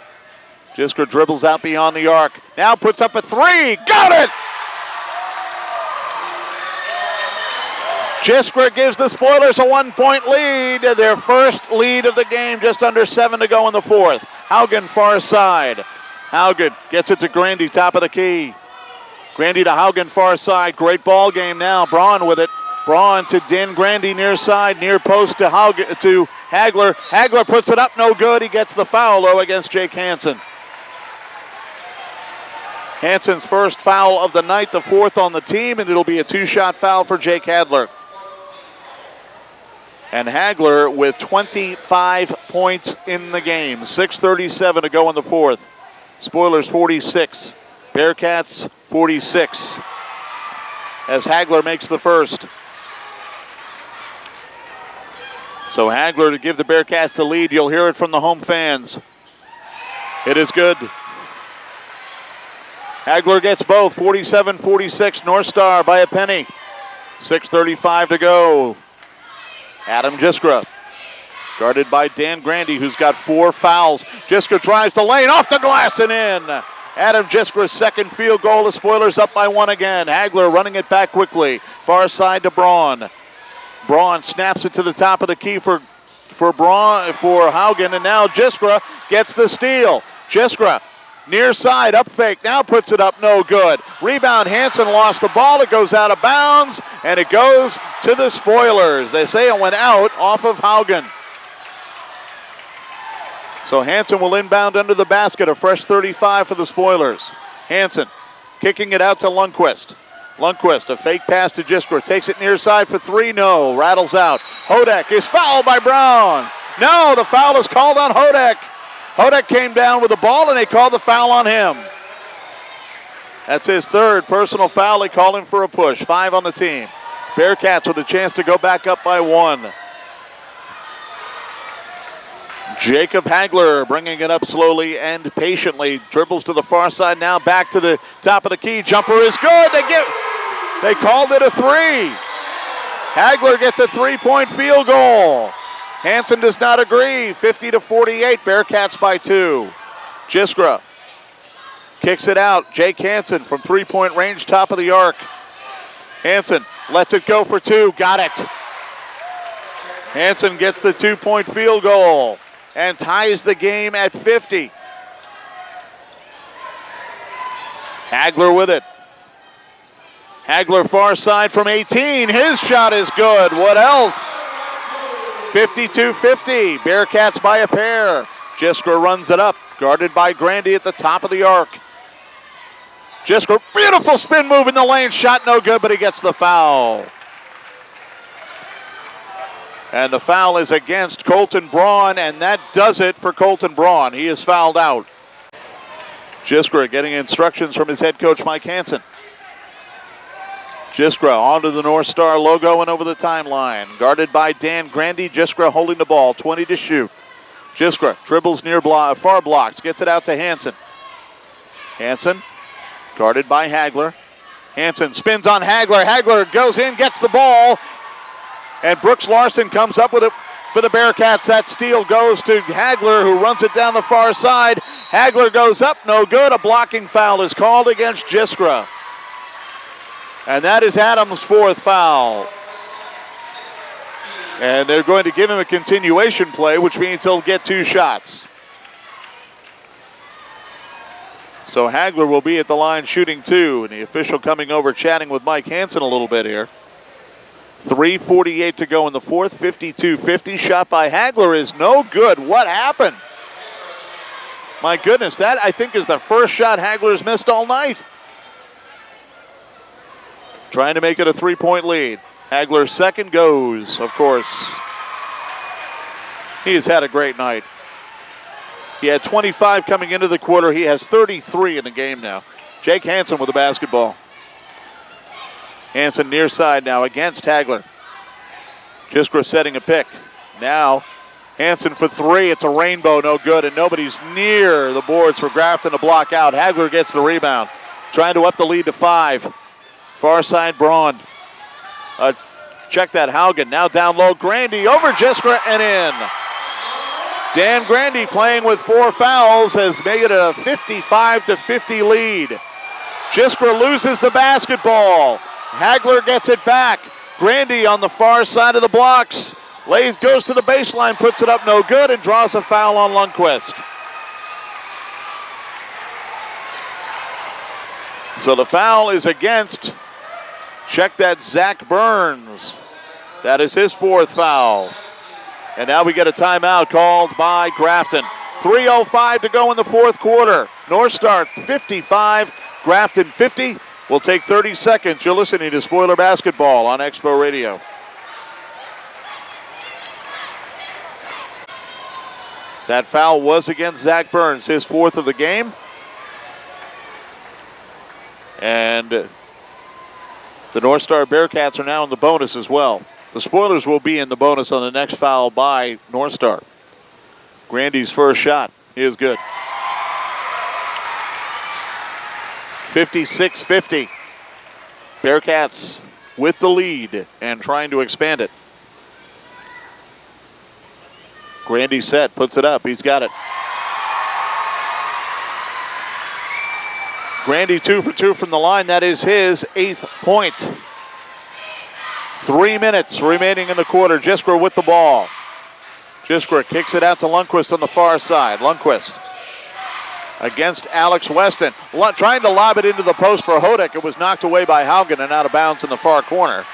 Jiskra dribbles out beyond the arc. Now puts up a 3. Got it! Jiskra gives the Spoilers a 1-point lead. Their first lead of the game, just under 7 to go in the fourth. Haugen far side. Haugen gets it to Grandy, top of the key. Grandy to Haugen far side. Great ball game now. Braun with it. Braun to Dan Grandy near side, near post to Hagler. Hagler puts it up, no good. He gets the foul though against Jake Hansen. Hansen's first foul of the night, the fourth on the team, and it'll be a 2-shot foul for Jake Hagler. And Hagler with 25 points in the game. 6:37 to go in the fourth. Spoilers 46, Bearcats 46. As Hagler makes the first. So Hagler to give the Bearcats the lead. You'll hear it from the home fans. It is good. Hagler gets both, 47-46, North Star by a penny. 6:35 to go. Adam Jiskra, guarded by Dan Grandy, who's got 4 fouls. Jiskra drives the lane, off the glass and in. Adam Jiskra's second field goal. The Spoilers up by 1 again. Hagler running it back quickly. Far side to Braun. Braun snaps it to the top of the key for Haugen, and now Jiskra gets the steal. Jiskra near side, up fake, now puts it up, no good. Rebound, Hansen lost the ball, it goes out of bounds, and it goes to the Spoilers. They say it went out off of Haugen. So Hansen will inbound under the basket, a fresh 35 for the Spoilers. Hansen kicking it out to Lundqvist. Lundqvist, a fake pass to Jiskra, takes it near side for 3, no, rattles out. Hodek is fouled by Brown. No, the foul is called on Hodek. Hodek came down with the ball and they called the foul on him. That's his third personal foul. They call him for a push. 5 on the team. Bearcats with a chance to go back up by 1. Jacob Hagler bringing it up slowly and patiently. Dribbles to the far side now, back to the top of the key. Jumper is good. They called it a 3. Hagler gets a 3-point field goal. Hansen does not agree. 50-48, Bearcats by 2. Jiskra kicks it out. Jake Hansen from 3-point range, top of the arc. Hansen lets it go for 2. Got it. Hansen gets the 2-point field goal and ties the game at 50. Hagler with it. Hagler far side from 18. His shot is good. What else? 52-50. Bearcats by a pair. Jiskra runs it up, guarded by Grandy at the top of the arc. Jiskra, beautiful spin move in the lane. Shot no good, but he gets the foul. And the foul is against Colton Braun, and that does it for Colton Braun. He is fouled out. Jiskra getting instructions from his head coach, Mike Hansen. Jiskra onto the North Star logo and over the timeline. Guarded by Dan Grandy. Jiskra holding the ball, 20 to shoot. Jiskra dribbles near far blocks, gets it out to Hansen. Hansen guarded by Hagler. Hansen spins on Hagler. Hagler goes in, gets the ball. And Brooks Larson comes up with it for the Bearcats. That steal goes to Hagler, who runs it down the far side. Hagler goes up, no good. A blocking foul is called against Jiskra. And that is Adams' 4th foul. And they're going to give him a continuation play, which means he'll get 2 shots. So Hagler will be at the line shooting 2, and the official coming over chatting with Mike Hansen a little bit here. 3:48 to go in the fourth, 52-50. Shot by Hagler is no good. What happened? My goodness, that I think is the first shot Hagler's missed all night. Trying to make it a 3-point lead. Hagler's second goes, of course. He's had a great night. He had 25 coming into the quarter. He has 33 in the game now. Jake Hansen with the basketball. Hansen near side now against Hagler. Jiskra setting a pick. Now Hansen for 3. It's a rainbow, no good, and nobody's near the boards for Grafton to block out. Hagler gets the rebound. Trying to up the lead to 5. Far side Braun. Check that, Haugen. Now down low, Grandy over Jiskra and in. Dan Grandy playing with 4 fouls has made it a 55-50 lead. Jiskra loses the basketball. Hagler gets it back. Grandy on the far side of the blocks. Goes to the baseline, puts it up no good, and draws a foul on Lundquist. So the foul is against, check that, Zach Burns. That is his 4th foul. And now we get a timeout called by Grafton. 3:05 to go in the 4th quarter. North Star 55, Grafton 50. We'll take 30 seconds. You're listening to Spoiler Basketball on Expo Radio. That foul was against Zach Burns, his 4th of the game. And the North Star Bearcats are now in the bonus as well. The Spoilers will be in the bonus on the next foul by North Star. Grandy's first shot is good. 56-50. Bearcats with the lead and trying to expand it. Grandy set, puts it up. He's got it. Grandy 2 for 2 from the line. That is his 8th point. 3 minutes remaining in the quarter. Jiskra with the ball. Jiskra kicks it out to Lundquist on the far side. Lundquist against Alex Weston. Trying to lob it into the post for Hodek. It was knocked away by Haugen and out of bounds in the far corner.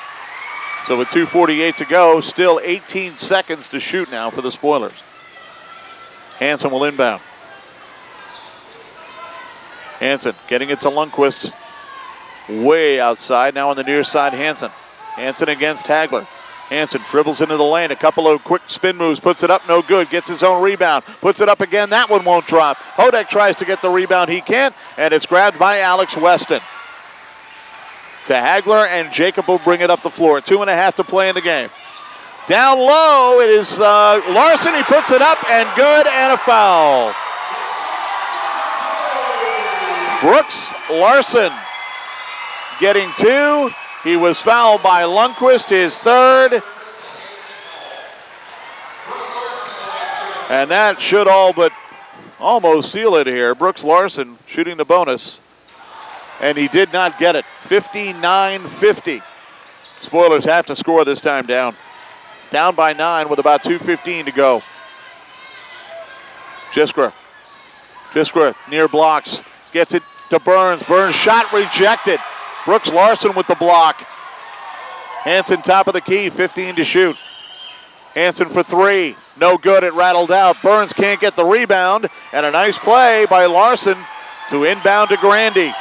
So with 2:48 to go, still 18 seconds to shoot now for the Spoilers. Hansen will inbound. Hansen getting it to Lundquist. Way outside, now on the near side, Hansen. Hansen against Hagler. Hansen dribbles into the lane, a couple of quick spin moves, puts it up, no good, gets his own rebound, puts it up again, that one won't drop. Hodek tries to get the rebound, he can't, and it's grabbed by Alex Weston. To Hagler, and Jacob will bring it up the floor. 2.5 to play in the game. Down low, it is Larson, he puts it up, and good, and a foul. Brooks Larson getting 2. He was fouled by Lundquist, his 3rd. And that should all but almost seal it here. Brooks Larson shooting the bonus. And he did not get it. 59-50. Spoilers have to score this time down. Down by 9 with about 2:15 to go. Jiskra near blocks. Gets it to Burns. Burns shot rejected. Brooks Larson with the block. Hansen top of the key, 15 to shoot. Hansen for 3. No good, it rattled out. Burns can't get the rebound. And a nice play by Larson to inbound to Grandy.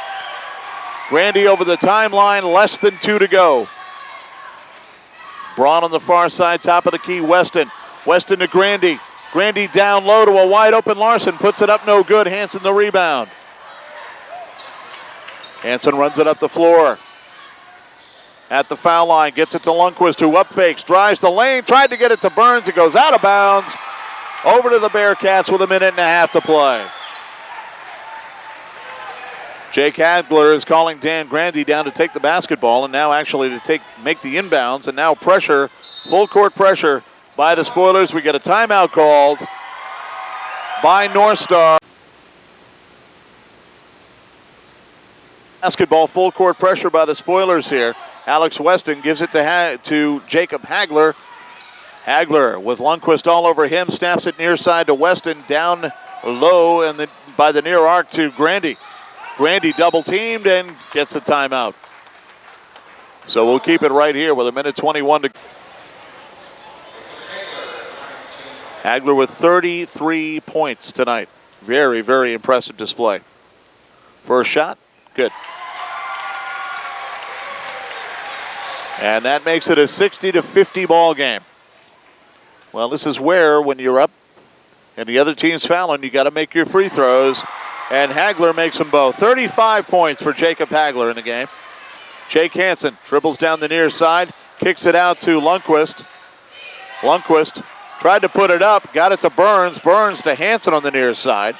Grandy over the timeline, less than 2 to go. Braun on the far side, top of the key, Weston. Weston to Grandy. Grandy down low to a wide open Larson. Puts it up, no good. Hansen the rebound. Hansen runs it up the floor. At the foul line, gets it to Lundquist, who up fakes, drives the lane, tried to get it to Burns. It goes out of bounds. Over to the Bearcats with 1.5 to play. Jake Hagler is calling Dan Grandy down to take the basketball, and now actually to make the inbounds, and now pressure, full court pressure by the Spoilers. We get a timeout called by North Star. Basketball, full court pressure by the Spoilers here. Alex Weston gives it to Jacob Hagler. Hagler with Lundquist all over him, snaps it near side to Weston, down low and then by the near arc to Grandy. Grandy double teamed and gets the timeout. So we'll keep it right here with 1:21 to go. Hagler with 33 points tonight. Very, very impressive display. First shot, good. And that makes it a 60-50 ball game. Well, this is where, when you're up and the other team's fouling, you got to make your free throws. And Hagler makes them both. 35 points for Jacob Hagler in the game. Jake Hansen dribbles down the near side, kicks it out to Lundquist. Lundquist tried to put it up, got it to Burns. Burns to Hansen on the near side.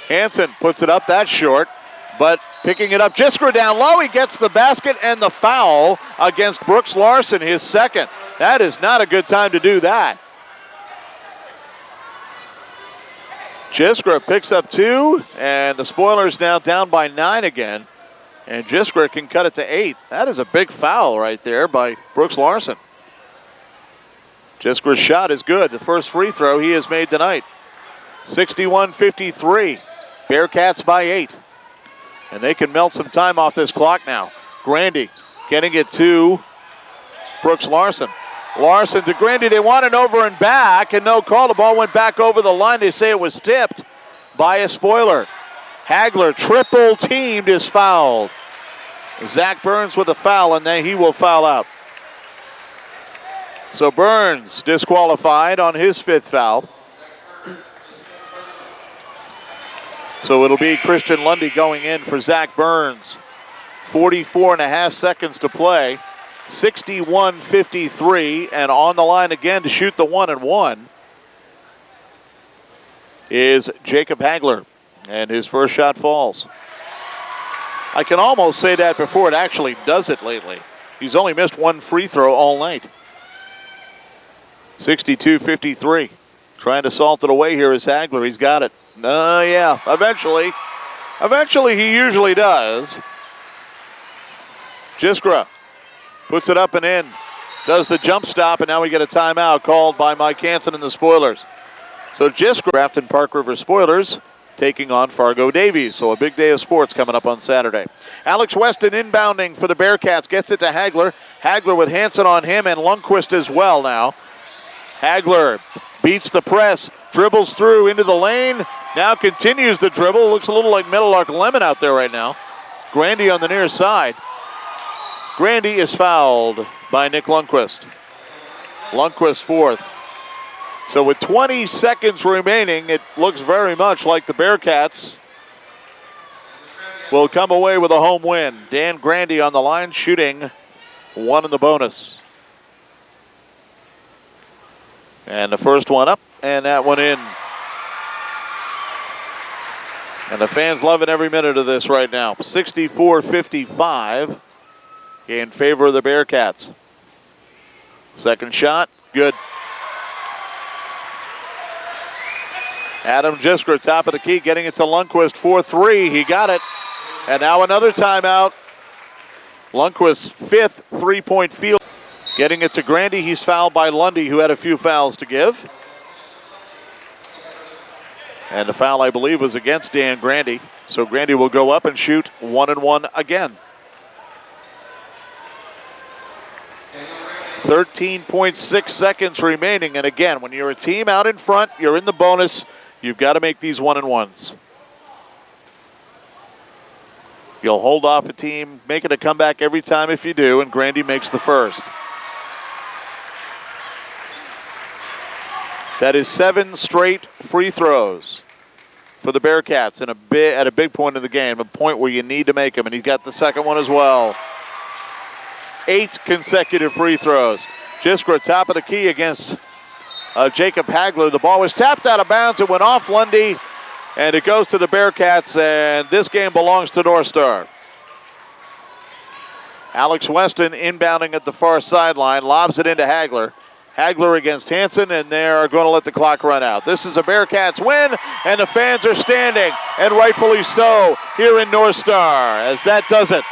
Hansen puts it up, that's short. But picking it up, Jiskra down low, he gets the basket and the foul against Brooks Larson, his 2nd. That is not a good time to do that. Jiskra picks up 2, and the Spoilers now down by 9 again. And Jiskra can cut it to 8. That is a big foul right there by Brooks Larson. Jiskra's shot is good. The first free throw he has made tonight. 61-53. Bearcats by 8. And they can melt some time off this clock now. Grandy getting it to Brooks Larson. Larson to Grandy. They want it over and back, and no call. The ball went back over the line. They say it was tipped by a spoiler. Hagler, triple teamed, is fouled. Zach Burns with a foul, and then he will foul out. So Burns disqualified on his 5th foul. So it'll be Christian Lundy going in for Zach Burns. 44.5 seconds to play. 61-53, and on the line again to shoot the 1-and-1 is Jacob Hagler, and his first shot falls. I can almost say that before it actually does it lately. He's only missed 1 free throw all night. 62-53. Trying to salt it away here is Hagler. He's got it. Yeah, eventually. Eventually he usually does. Jiskra puts it up and in. Does the jump stop, and now we get a timeout called by Mike Hansen and the Spoilers. So Jiskra, Grafton Park River Spoilers, taking on Fargo Davies. So a big day of sports coming up on Saturday. Alex Weston inbounding for the Bearcats. Gets it to Hagler. Hagler with Hansen on him and Lundqvist as well now. Hagler beats the press, dribbles through into the lane. Now continues the dribble. Looks a little like Meadowlark Lemon out there right now. Grandy on the near side. Grandy is fouled by Nick Lundqvist. Lundqvist 4th. So with 20 seconds remaining, it looks very much like the Bearcats will come away with a home win. Dan Grandy on the line, shooting 1 in the bonus. And the first one up, and that one in. And the fans loving every minute of this right now. 64-55 in favor of the Bearcats. Second shot, good. Adam Jiskra, top of the key, getting it to Lundqvist for 3. He got it. And now another timeout. Lundqvist's 5th three-point field. Getting it to Grandy. He's fouled by Lundy, who had a few fouls to give. And the foul, I believe, was against Dan Grandy. So Grandy will go up and shoot 1-and-1 again. 13.6 seconds remaining. And again, when you're a team out in front, you're in the bonus, you've got to make these 1-and-1s. You'll hold off a team, make it a comeback every time if you do, and Grandy makes the first. That is 7 straight free throws for the Bearcats at a big point of the game, a point where you need to make them, and he got the second one as well. 8 consecutive free throws. Jiskra, top of the key against Jacob Hagler. The ball was tapped out of bounds. It went off Lundy, and it goes to the Bearcats, and this game belongs to North Star. Alex Weston inbounding at the far sideline, lobs it into Hagler. Hagler against Hansen, and they are going to let the clock run out. This is a Bearcats win, and the fans are standing, and rightfully so, here in North Star, as that does it.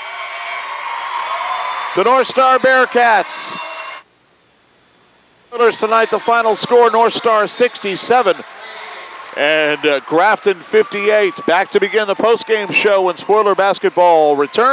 The North Star Bearcats. Tonight, the final score, North Star 67 and Grafton 58. Back to begin the postgame show when Spoiler basketball returns.